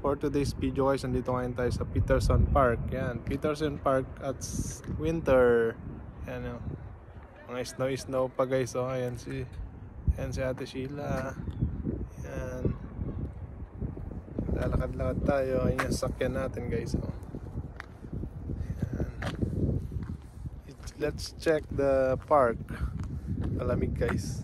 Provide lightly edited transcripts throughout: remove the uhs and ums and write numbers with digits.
for today's video guys, nandito ngayon tayo sa Peterson Park. Yan, Peterson Park at winter. Yan o, mga snow pa guys. O, ayan si Ate Sheila. Yan, lalakad-lakad tayo. Ayan yung sakyan natin guys. O. Yan. Let's check the park. Malamig guys.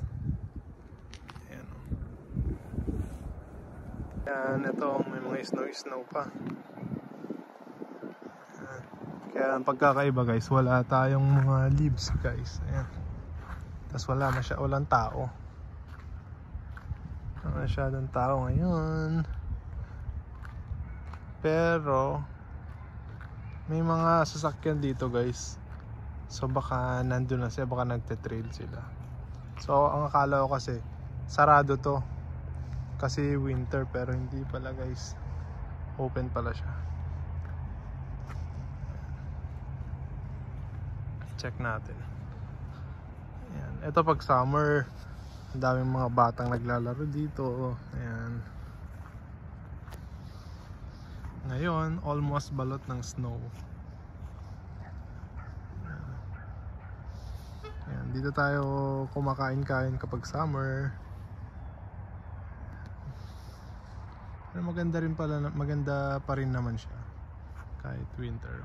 Yan, ito may mga snow pa. Yan. Kaya ang pagkakaiba guys, wala tayong mga leaves guys. Ayan. Tapos walang tao. Wala masyadong tao ngayon. Pero may mga sasakyan dito guys. So baka nandun na sila, baka nagte-trail sila. So ang akala ko kasi sarado to kasi winter, pero hindi pala guys, open pala siya. Check natin. Ayan. Ito pag summer, ang daming mga batang naglalaro dito. Ayan. Ngayon almost balot ng snow. Ayan. Dito tayo kumakain-kain kapag summer. Pero maganda pa rin naman siya kahit winter.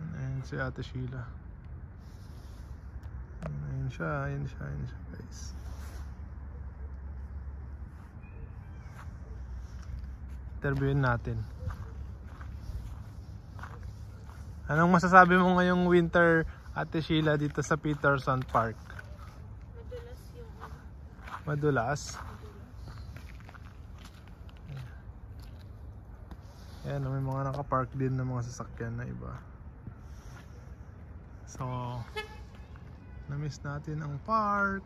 Ayan si Ate Sheila. Ayan siya guys. Interviewin natin. Anong masasabi mo ngayong winter, Ate Sheila, dito sa Peterson Park? Madulas. Ayan, may mga nakapark din ng mga sasakyan na iba. So, na-miss natin ang park.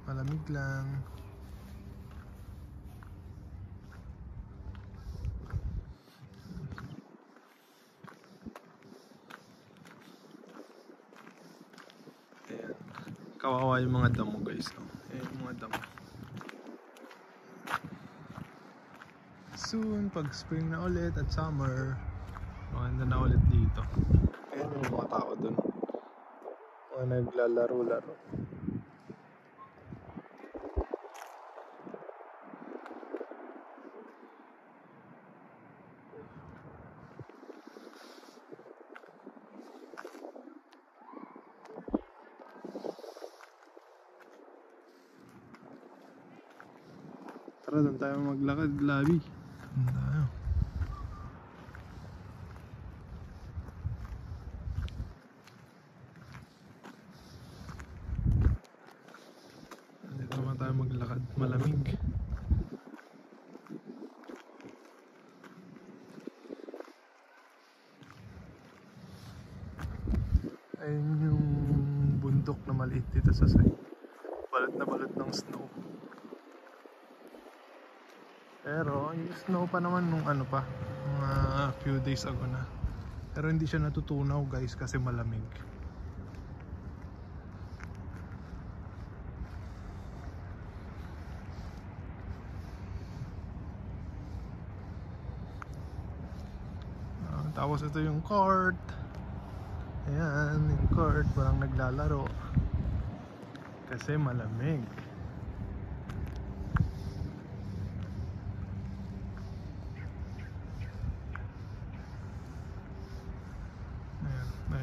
Malamig lang. Ayan. Kawawa yung mga damo guys. Ayan yung mga damo. Soon, pag spring na ulit at summer, maganda na ulit dito. Ayan yung mga tao dun. Mga naglalaro-laro. Tara, doon tayo maglakad, Labi. Doon tayo. Dito naman tayo maglakad, malamig. Ayun yung bundok na maliit dito sa side. Balot na balot ng snow. Pero yung snow pa naman nung ano pa, mga few days ago na. Pero hindi siya natutunaw guys kasi malamig. Tapos ito yung court. Ayan, yung court, parang naglalaro kasi malamig.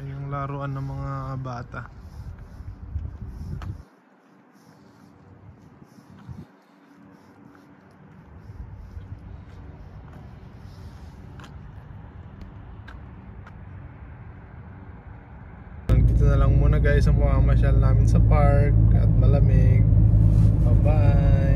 Yung laruan ng mga bata. Dito na lang muna guys ang pamamasyal namin sa park at malamig. Bye bye.